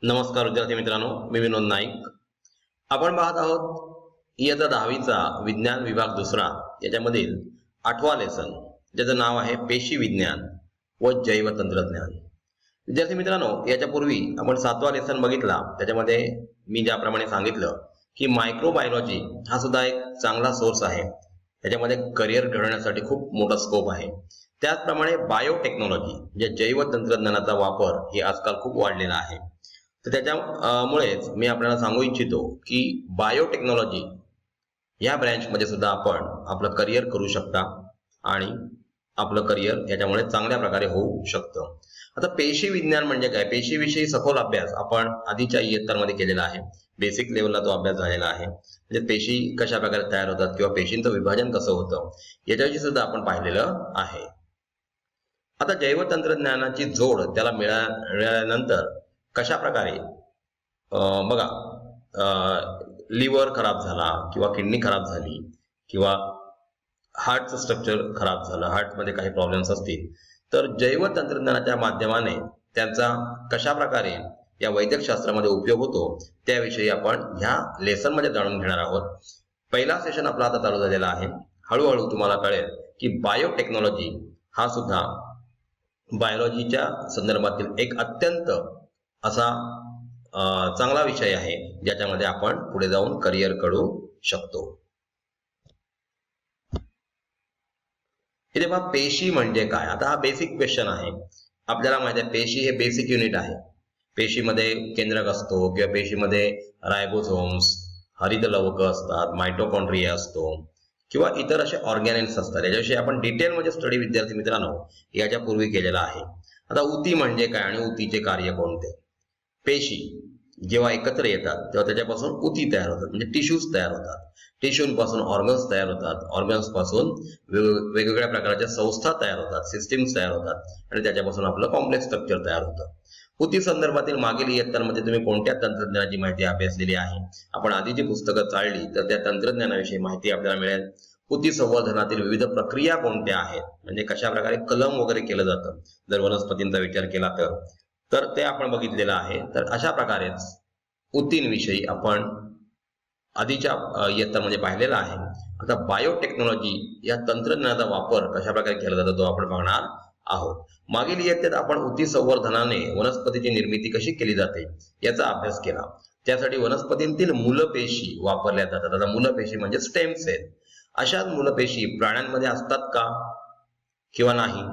नमस्कार विद्यार्थी मित्रांनो, मी विनोद नाईक. आपण पाहत आहोत इयत्ता 10वीचा विज्ञान विभाग दुसरा याच्यामधील 8वा लेसन, ज्याचं नाव आहे पेशी विज्ञान व जैव तंत्रज्ञान. विद्यार्थी मित्रांनो, याच्यापूर्वी आपण 7वा लेसन बघितला. त्याच्यामध्ये मी ज्याप्रमाणे सांगितलं की मायक्रोबायोलॉजी हा सुद्धा एक चांगला सोर्स आहे. त्याच्यामध्ये करिअर घडवण्यासाठी खूप मोठा स्कोप आहे. त्याचप्रमाणे बायोटेक्नॉलॉजी म्हणजे जैव तंत्रज्ञानाचा वापर हे आजकाल खूप वाढलेला आहे. तर त्याच्यामुळेच मी आपल्याला सांगू इच्छितो की बायोटेक्नॉलॉजी या ब्रँचमध्ये सुद्धा आपण आपलं करिअर करू शकता आणि आपलं करिअर याच्यामुळे चांगल्या प्रकारे होऊ शकतं. आता पेशी विज्ञान म्हणजे काय? पेशीविषयी सखोल अभ्यास आपण आधीच्या इयत्तांमध्ये केलेला आहे. बेसिक लेवलला तो अभ्यास झालेला आहे. म्हणजे पेशी कशा प्रकारे तयार होतात किंवा पेशींचं विभाजन कसं होतं याच्याविषयी सुद्धा आपण पाहिलेलं आहे. आता जैव तंत्रज्ञानाची जोड त्याला मिळाल्यानंतर कशा प्रकारे बघा, लिव्हर खराब झाला किंवा किडनी खराब झाली किंवा हार्टचं स्ट्रक्चर खराब झालं, हार्टमध्ये काही प्रॉब्लेम्स असतील, तर जैव तंत्रज्ञानाच्या माध्यमाने त्यांचा कशा प्रकारे या वैद्यकशास्त्रामध्ये उपयोग होतो त्याविषयी आपण ह्या लेसनमध्ये जाणून घेणार आहोत. पहिला सेशन आपला आता चालू झालेला आहे. हळूहळू तुम्हाला कळेल की बायोटेक्नॉलॉजी हा सुद्धा बायोलॉजीच्या संदर्भातील एक अत्यंत असा चांगला विषय आहे, ज्याच्यामध्ये आपण पुढे जाऊन करिअर करू शकतो. इथे पहा, पेशी म्हणजे काय? आता हा बेसिक क्वेश्चन आहे. आपल्याला माहिती आहे पेशी हे बेसिक युनिट आहे. पेशीमध्ये केंद्रक असतो किंवा पेशीमध्ये रायबोझोम्स, हरितलवक असतात, मायटोकॉन्ड्रिया असतो किंवा इतर असे ऑर्गॅनेल्स असतात. याच्याविषयी आपण डिटेलमध्ये स्टडी विद्यार्थी मित्रांनो याच्यापूर्वी केलेला आहे. आता ऊती म्हणजे काय आणि ऊतीचे कार्य कोणते? पेशी जेव्हा एकत्र येतात तेव्हा त्याच्यापासून ऊती तयार होतात, म्हणजे टिश्यूज तयार होतात. टिश्यूंपासून ऑर्गन्स तयार होतात. ऑर्गन्स पासून वेगवेगळ्या प्रकारच्या संस्था तयार होतात, सिस्टीम्स तयार होतात आणि त्याच्यापासून आपलं कॉम्प्लेक्स स्ट्रक्चर तयार होतं. ऊती संदर्भातील मागील इयत्तांमध्ये तुम्ही कोणत्या तंत्रज्ञानाची माहिती अभ्यासलेली आहे? आपण आधी जी पुस्तकं चालली तर त्या तंत्रज्ञानाविषयी माहिती आपल्याला मिळेल. ऊती संवर्धनातील विविध प्रक्रिया कोणत्या आहेत, म्हणजे कशा प्रकारे कलम वगैरे केलं जातं जर वनस्पतींचा विचार केला तर ते आपण बघितलेलं आहे. तर अशा प्रकारेच ऊतींविषयी आपण आधीच्या इयत्तामध्ये पाहिलेला आहे. आता बायोटेक्नॉलॉजी या तंत्रज्ञानाचा वापर कशा प्रकारे केला जातो तो आपण बघणार आहोत. मागील इयत्तेत आपण ऊती संवर्धनाने वनस्पतीची निर्मिती कशी केली जाते याचा अभ्यास केला. त्यासाठी वनस्पतींतील मूलपेशी वापरल्या जातात. आता मूलपेशी म्हणजे स्टेम सेल. अशाच मूलपेशी प्राण्यांमध्ये असतात का किंवा नाही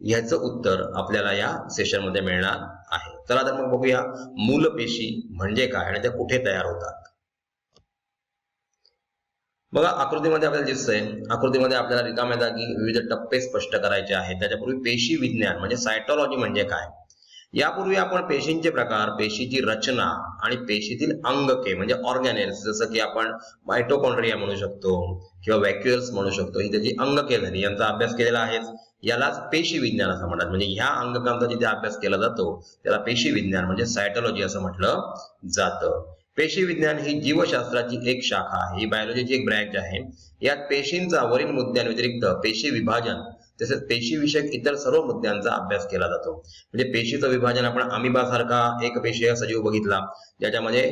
याचं उत्तर आपल्याला या सेशनमध्ये मिळणार आहे. चला तर मग बघूया मूलपेशी म्हणजे काय आणि त्या कुठे तयार होतात. बघा, आकृतीमध्ये आपल्याला दिसतंय. आकृतीमध्ये आपल्याला रिकाम्या जागी विविध टप्पे स्पष्ट करायचे आहेत. त्याच्यापूर्वी पेशी विज्ञान म्हणजे सायटोलॉजी म्हणजे काय? यापूर्वी आपण पेशींचे प्रकार, पेशीची रचना आणि पेशीतील अंगके म्हणजे ऑर्गॅनेल्स, जसं की आपण मायटोकॉन्ड्रिया म्हणू शकतो किंवा व्हॅक्युअल्स म्हणू शकतो, ही त्याची अंगके झाली, यांचा अभ्यास केलेला आहे. यालाच पेशी विज्ञान असं म्हणतात. म्हणजे ह्या अंगकांचा जिथे अभ्यास केला जातो त्याला पेशी विज्ञान म्हणजे सायटोलॉजी असं म्हटलं जातं. पेशी विज्ञान ही जीवशास्त्राची एक शाखा आहे. ही बायोलॉजीची एक ब्रँच आहे. यात पेशींचा वरील मुद्द्यांव्यतिरिक्त पेशी विभाजन तसेच पेशीविषयक इतर सर्व मुद्द्यांचा अभ्यास केला जातो. म्हणजे पेशीचं विभाजन आपण अमिबासारखा एक पेशीय सजीव बघितला, ज्याच्यामध्ये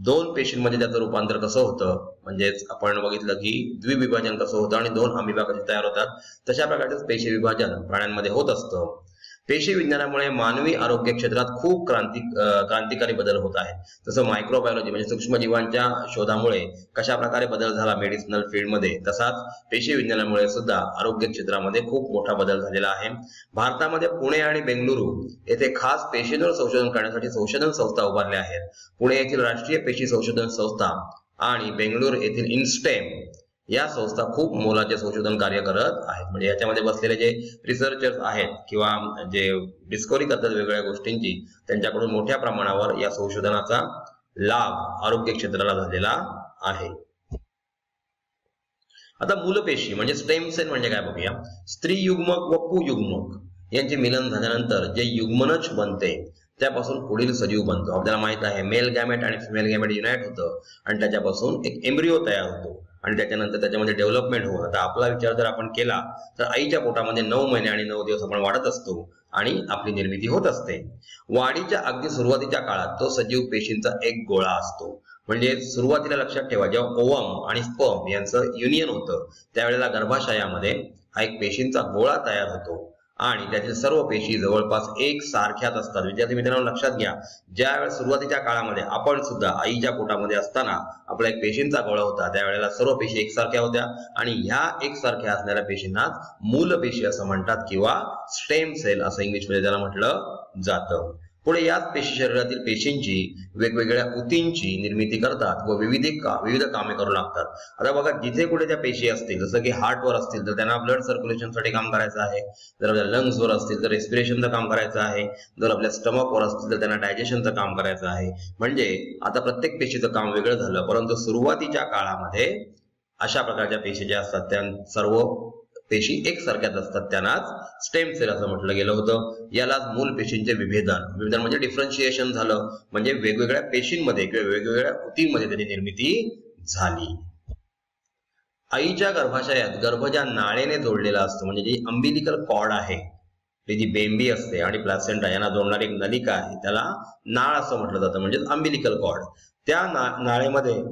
2 पेशींमध्ये त्याचं रूपांतर कसं होतं, म्हणजेच आपण बघितलं की द्विविभाजन कसं होतं आणि 2 अमिबा कसे तयार होतात. तशा प्रकारचं पेशी विभाजन प्राण्यांमध्ये होत असतं. पेशी विज्ञानामुळे मानवी आरोग्य क्षेत्रात खूप क्रांतिकारी बदल होत आहेत. जसं मायक्रोबायोलॉजी म्हणजे सूक्ष्मजीवांच्या शोधामुळे कशा प्रकारे बदल झाला मेडिसिनल फील्डमध्ये, तसाच पेशी विज्ञानामुळे सुद्धा आरोग्य क्षेत्रामध्ये खूप मोठा बदल झालेला आहे. भारतामध्ये पुणे आणि बेंगळुरू येथे खास पेशींवर संशोधन करण्यासाठी संशोधन संस्था उभारल्या आहेत. पुणे येथील राष्ट्रीय पेशी संशोधन संस्था आणि बेंगळुरू येथील इन्स्टेम या संस्था खूप मोलाचे संशोधन कार्य करत आहेत. म्हणजे याच्यामध्ये बसलेले जे रिसर्चर्स आहेत किंवा जे डिस्कव्हरी करतात वेगवेगळ्या गोष्टींची, त्यांच्याकडून मोठ्या प्रमाणावर या संशोधनाचा लाभ आरोग्य क्षेत्राला झालेला आहे. आता मूलपेशी म्हणजे स्टेम सेल म्हणजे काय बघूया. स्त्री युग्मक व पुयुग्मक यांचे मिलन झाल्यानंतर जे युग्मनज बनते त्यापासून पुढील सजीव बनतो. आपल्याला माहित आहे मेल गॅमेट आणि फिमेल गॅमेट युनाइट होतं आणि त्याच्यापासून एक एम्ब्रिओ तयार होतो आणि त्याच्यानंतर त्याच्यामध्ये डेव्हलपमेंट होऊन आता आपला विचार जर आपण केला तर आईच्या पोटामध्ये 9 महिने आणि 9 दिवस आपण वाढत असतो आणि आपली निर्मिती होत असते. वाढीच्या अगदी सुरुवातीच्या काळात तो सजीव पेशींचा एक गोळा असतो. म्हणजे सुरुवातीला लक्षात ठेवा, जेव्हा ओवम आणि स्पर्म यांचं युनियन होतं त्यावेळेला गर्भाशयामध्ये हा एक पेशींचा गोळा तयार होतो आणि त्यातील सर्व पेशी जवळपास एक सारख्याच असतात. विद्यार्थी मित्रांनो लक्षात घ्या, ज्या वेळेस सुरुवातीच्या काळामध्ये आपण सुद्धा आईच्या पोटामध्ये असताना आपला एक पेशींचा गोळा होता, त्यावेळेला सर्व पेशी एकसारख्या होत्या आणि ह्या एकसारख्या असणाऱ्या पेशींनाच मूलपेशी असं म्हणतात किंवा स्टेम सेल असं इंग्लिशमध्ये त्याला म्हटलं जातं. पुढे याच पेशी शरीरातील पेशींची वेगवेगळ्या ऊतींची निर्मिती करतात व विविध कामे करू लागतात. आता बघा, जिथे कुठे त्या पेशी असतील, जसं की हार्टवर असतील तर त्यांना ब्लड सर्क्युलेशनसाठी काम करायचं आहे, जर आपल्या लंग्सवर असतील तर रेस्पिरेशनचं काम करायचं आहे, जर आपल्या स्टमकवर असतील तर त्यांना डायजेशनचं काम करायचं आहे. म्हणजे आता प्रत्येक पेशीचं काम वेगळं झालं, परंतु सुरुवातीच्या काळामध्ये अशा प्रकारच्या पेशी ज्या असतात त्या सर्व पेशी एकसारख्याच असतात, त्यांनाच स्टेम सेल असं म्हटलं गेलं होतं. यालाच मूल पेशींचे विभेदन म्हणजे डिफरन्शिएशन झालं, म्हणजे वेगवेगळ्या पेशींमध्ये किंवा वेगवेगळ्या ऊतींमध्ये त्याची निर्मिती झाली. आईच्या गर्भाशयात गर्भ ज्या नाळेने जोडलेला असतो, म्हणजे जी अंबिलिकल कॉर्ड आहे, जी बेंबी असते आणि प्लासेंटा यांना जोडणारी एक नलिका आहे, त्याला नाळ असं म्हटलं जातं, म्हणजे अंबिलिकल कॉर्ड. त्या नाळेमध्ये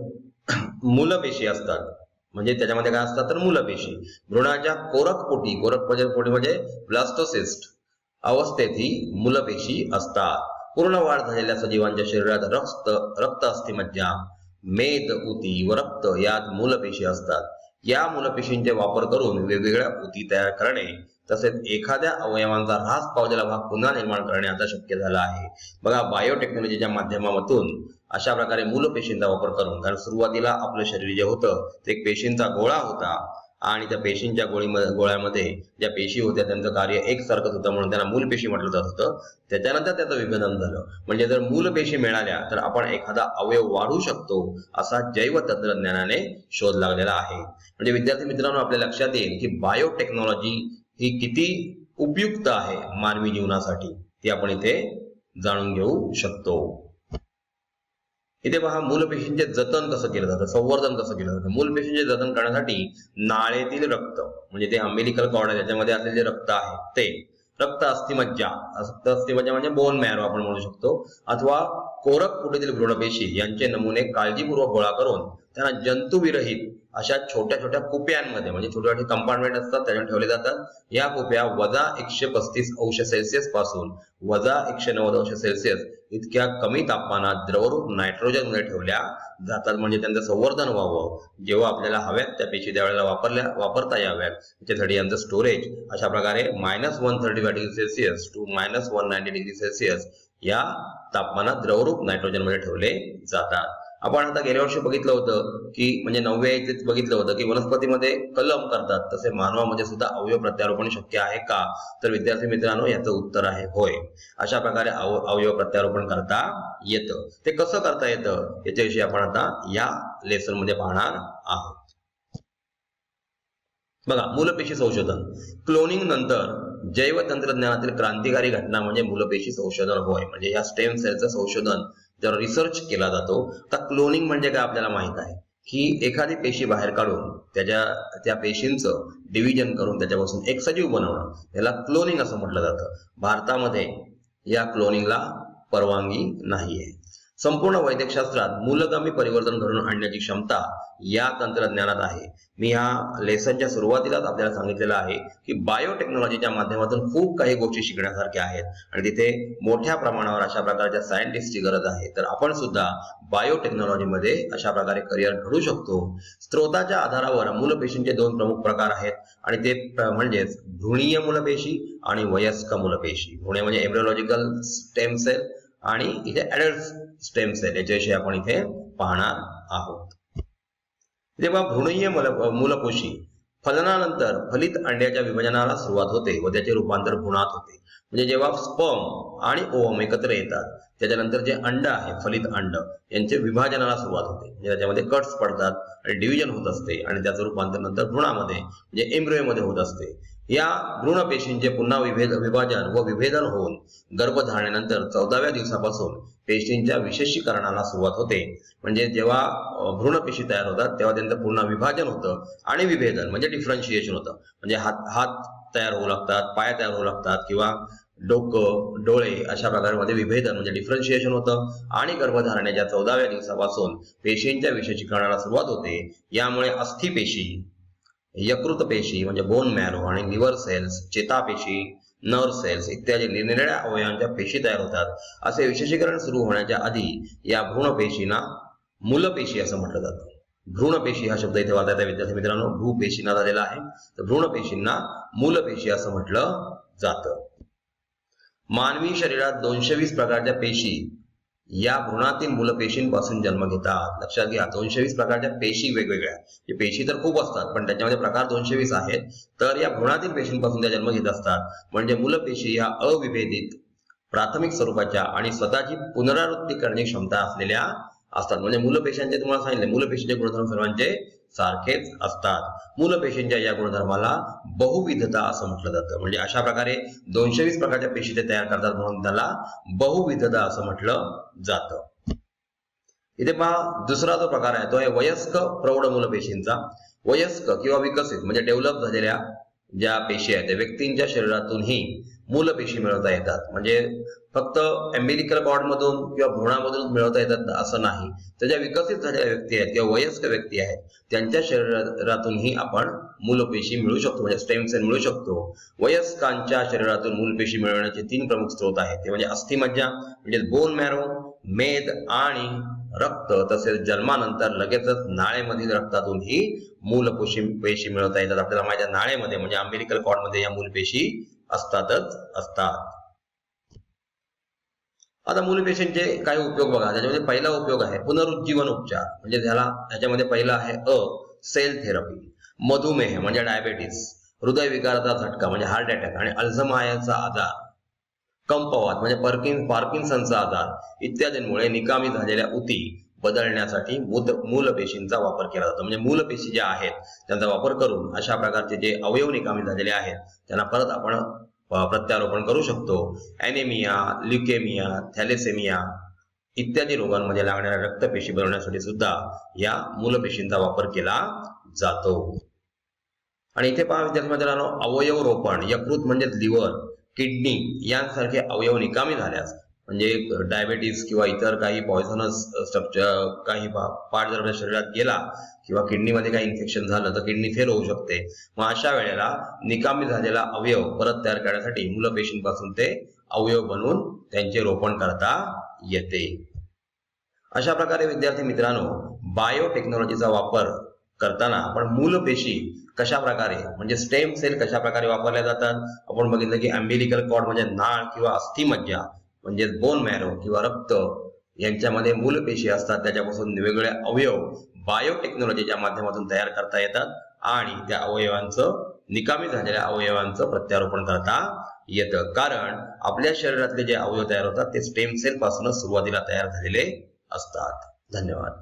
मूलपेशी असतात. म्हणजे त्याच्यामध्ये काय असतात तर मूलपेशी. भ्रूणाच्या कोरक पोटी म्हणजे ब्लास्टोसिस्ट अवस्थेत ही मूलपेशी असतात. पूर्ण वाढ झालेल्या सजीवांच्या शरीरात रक्त अस्थिमज्जा, मेद, ऊती व रक्त यात मूलपेशी असतात. या मूलपेशींचे वापर करून वेगवेगळ्या ऊती तयार करणे तसेच एखाद्या अवयवांचा ऱ्हास पावलेला भाग पुन्हा निर्माण करणे आता शक्य झालं आहे. बघा, बायोटेक्नॉलॉजीच्या माध्यमातून अशा प्रकारे मूलपेशींचा वापर करून, कारण सुरुवातीला आपलं शरीर जे होतं ते एक पेशींचा गोळा होता आणि त्या पेशींच्या गोळ्यामध्ये ज्या पेशी होत्या त्यांचं कार्य एकसारखंच होतं म्हणून त्यांना मूलपेशी म्हटलं जात होतं. त्याच्यानंतर त्याचं विभेदन झालं. म्हणजे जर मूलपेशी मिळाल्या तर आपण एखादा अवयव वाढू शकतो असा जैव तंत्रज्ञानाने शोध लागलेला आहे. म्हणजे विद्यार्थी मित्रांनो, आपल्या लक्षात येईल की बायोटेक्नॉलॉजी ही किती उपयुक्त आहे मानवी जीवनासाठी, ती आपण इथे जाणून घेऊ शकतो. इथे पहा, मूलपेशींचे जतन कसं केलं जातं, संवर्धन कसं केलं जातं. मूलपेशींचे जतन करण्यासाठी नाळेतील रक्त, म्हणजे ते अंबिलिकल कॉर्ड आहे त्याच्यामध्ये असलेले रक्त आहे, ते रक्त अस्थिमज्जा म्हणजे बोन मॅरो आपण म्हणू शकतो, अथवा कोरक पोटीतील भ्रूणपेशी यांचे नमुने काळजीपूर्वक गोळा करून त्यांना जंतुविरहित अशा छोट्या छोट्या कुप्यांमध्ये, म्हणजे छोटे छोटे कंपार्टमेंट असतात त्याच्यात ठेवले जातात. या कुप्या -135°C पासून -190°C इतक्या कमी तापमानात द्रवरूप नायट्रोजन मध्ये ठेवल्या जातात, म्हणजे त्यांचं संवर्धन व्हावं. जेव्हा आपल्याला हव्यात त्या पेशी त्यावेळेला वापरता याव्यात, त्याच्यासाठी यांचं स्टोरेज अशा प्रकारे -135°C to -190°C या तापमानात द्रवरूप नायट्रोजन मध्ये ठेवले जातात. आपण आता गेल्या वर्षी बघितलं होतं की, म्हणजे 9व्या बघितलं होतं की वनस्पतीमध्ये कलम करतात, तसे मानवामध्ये सुद्धा अवयव प्रत्यारोपण शक्य आहे का? तर विद्यार्थी मित्रांनो, याचं उत्तर आहे होय. अशा प्रकारे अवयव प्रत्यारोपण करता येतं. ते कसं करता येतं याच्याविषयी आपण आता या लेसन मध्ये पाहणार आहोत. बघा, मूलपेशी संशोधन. क्लोनिंग नंतर जैव तंत्रज्ञानातील क्रांतिकारी घटना म्हणजे मूलपेशी संशोधन होय. म्हणजे या स्टेम सेलचं संशोधन जर रिसर्च केला जातो. तर क्लोनिंग म्हणजे काय आपल्याला माहित आहे की एखादी पेशी बाहेर काढून त्या पेशींचं डिव्हिजन करून त्याच्यापासून एक सजीव बनवणं, याला क्लोनिंग असं म्हटलं जातं. भारतामध्ये या क्लोनिंगला परवानगी नाहीये. संपूर्ण वैद्यकशास्त्रात मूलगामी परिवर्तन घडवून आणण्याची क्षमता या तंत्रज्ञानात आहे. मी ह्या लेसनच्या सुरुवातीलाच आपल्याला सांगितलेलं आहे की बायोटेक्नॉलॉजीच्या माध्यमातून खूप काही गोष्टी शिकण्यासारख्या आहेत आणि तिथे मोठ्या प्रमाणावर अशा प्रकारच्या सायंटिस्टची गरज आहे. तर आपण सुद्धा बायोटेक्नॉलॉजीमध्ये अशा प्रकारे करिअर घडू शकतो. स्त्रोताच्या आधारावर मूलपेशींचे 2 प्रमुख प्रकार आहेत आणि ते म्हणजेच भ्रूणीय मूलपेशी आणि वयस्क मूलपेशी. भ्रूणीय म्हणजे एम्ब्रियोलॉजिकल स्टेम सेल आणि इथे ऍडल्ट स्टेम सेल, याच्याविषयी आपण इथे पाहणार आहोत. जेव्हा भ्रूणीय मूलकोशी फलनानंतर फलित अंड्याच्या विभाजनाला सुरुवात होते व त्याचे रूपांतर भ्रूणात होते. म्हणजे जेव्हा स्पर्म आणि ओवम एकत्र येतात त्याच्यानंतर जे अंड आहे, फलित अंड, यांचे विभाजनाला सुरुवात होते. म्हणजे त्याच्यामध्ये कट्स पडतात आणि डिव्हिजन होत असते आणि त्याचं रूपांतर नंतर भ्रूणामध्ये म्हणजे एम्ब्रियोमध्ये होत असते. या भ्रूणपेशींचे पुन्हा विभाजन व विभेदन होऊन गर्भधारणेनंतर 14व्या दिवसापासून पेशींच्या विशेषीकरणाला सुरुवात होते. म्हणजे जेव्हा भ्रूणपेशी तयार होतात तेव्हा त्यांचं पुन्हा विभाजन होतं आणि विभेदन म्हणजे डिफरन्शिएशन होतं. म्हणजे हात तयार होऊ लागतात, पाय तयार होऊ लागतात किंवा डोकं, डोळे अशा प्रकारे विभेदन म्हणजे डिफरन्शिएशन होतं आणि गर्भधारणेच्या 14व्या दिवसापासून पेशींच्या विशेषीकरणाला सुरुवात होते. यामुळे अस्थिपेशी, यकृत पेशी म्हणजे बोन मॅरो आणि लिव्हर सेल्स, चेतापेशी, नर्व सेल्स इत्यादी निरनिराळ्या अवयवांच्या पेशी तयार होतात. असे विशेषीकरण सुरू होण्याच्या आधी या भ्रूणपेशींना मूलपेशी असं म्हटलं जातं. भ्रूणपेशी हा शब्द इथे वाचायचा विद्यार्थी मित्रांनो, भ्रूपेशींना झालेला आहे, तर भ्रूणपेशींना मूलपेशी असं म्हटलं जातं. मानवी शरीरात 220 प्रकारच्या पेशी या भ्रूणातील मूलपेशींपासून जन्म घेतात. लक्षात घ्या, 220 प्रकारच्या पेशी वेगवेगळ्या. पेशी तर खूप असतात पण त्याच्यामध्ये प्रकार 220 आहेत. तर या भ्रूणातील पेशींपासून त्या जन्म घेत असतात. म्हणजे मूलपेशी या अविभेदित प्राथमिक स्वरूपाच्या आणि स्वतःची पुनरावृत्ती करण्याची क्षमता असलेल्या असतात. म्हणजे मूलपेशींचे तुम्हाला सांगितले, मूलपेशींचे गुणधर्म सर्वांचे सारखेच असतात. मूलपेशींच्या या गुणधर्माला बहुविधता असं म्हटलं जातं. म्हणजे अशा प्रकारे 220 प्रकारच्या पेशी ते तयार करतात म्हणून त्याला बहुविधता असं म्हटलं जातं. इथे पहा, दुसरा जो प्रकार आहे तो आहे वयस्क प्रौढ मूलपेशींचा. वयस्क किंवा विकसित म्हणजे डेव्हलप झालेल्या ज्या पेशी आहेत त्या व्यक्तींच्या शरीरातूनही मूलपेशी मिळवता येतात. म्हणजे फक्त अम्बिलिकल कॉर्ड मधून किंवा भ्रूणामधून मिळवता येतात असं नाही. तर ज्या विकसित झालेल्या व्यक्ती आहेत किंवा वयस्क व्यक्ती आहेत त्यांच्या शरीरातूनही आपण मूलपेशी मिळवू शकतो, म्हणजे स्टेम सेल मिळवू शकतो. वयस्कांच्या शरीरातून मूलपेशी मिळवण्याचे 3 प्रमुख स्रोत आहेत. ते म्हणजे अस्थिमज्जा म्हणजे बोन मॅरो, मेद आणि रक्त. तसेच जन्मानंतर लगेचच नाळेमधील रक्तातूनही मूलपेशी मिळवता येतात. आपल्याला माहिती आहे नाळेमध्ये म्हणजे अम्बिलिकल कॉर्ड मध्ये या मूलपेशी असतातच असतात. आता मूलपेशींचे काही उपयोग बघा. त्याच्यामध्ये पहिला उपयोग आहे पुनरुज्जीवन उपचार. म्हणजे ह्याच्यामध्ये पहिला आहे सेल थेरपी. मधुमेह म्हणजे डायबेटीस, हृदयविकाराचा झटका म्हणजे हार्ट अटॅक आणि अल्झायमरचा आजार, कंपवात म्हणजे पार्किन्सनचा आजार इत्यादींमुळे निकामी झालेल्या ऊती बदलण्यासाठी मूलपेशींचा वापर केला जातो. म्हणजे मूलपेशी ज्या आहेत त्यांचा वापर करून अशा प्रकारचे जे अवयव निकामी झालेले आहेत त्यांना परत आपण प्रत्यारोपण करू शकतो. ॲनेमिया, ल्युकेमिया, थॅलेसेमिया इत्यादी रोगांमध्ये लागणाऱ्या रक्तपेशी बनवण्यासाठी सुद्धा या मूलपेशींचा वापर केला जातो. आणि इथे पहा विद्यार्थी मित्रांनो, अवयव रोपण, यकृत म्हणजे लिव्हर, किडनी यांसारखे अवयव निकामी झाल्यास म्हणजे डायबेटीस किंवा इतर काही पॉयझनस स्ट्रक्चर काही पार्ट जर आपल्या शरीरात गेला किंवा किडनीमध्ये काही इन्फेक्शन झालं तर किडनी फेल होऊ शकते. मग अशा वेळेला निकामी झालेला अवयव परत तयार करण्यासाठी मूलपेशींपासून ते अवयव बनवून त्यांचे रोपण करता येते. अशा प्रकारे विद्यार्थी मित्रांनो, बायोटेक्नॉलॉजीचा वापर करताना आपण मूलपेशी कशा प्रकारे म्हणजे स्टेम सेल कशा प्रकारे वापरल्या जातात आपण बघितलं की अम्बिलिकल कॉर्ड म्हणजे नाळ किंवा अस्थिमज्जा म्हणजे बोन मॅरो किंवा रक्त यांच्यामध्ये मूलपेशी असतात. त्याच्यापासून वेगवेगळे अवयव बायोटेक्नॉलॉजीच्या माध्यमातून तयार करता येतात आणि त्या अवयवांचं निकामी झालेल्या अवयवांचं प्रत्यारोपण करता येतं. कारण आपल्या शरीरातले जे अवयव तयार होतात ते स्टेम सेल पासूनच सुरुवातीला तयार झालेले असतात. धन्यवाद.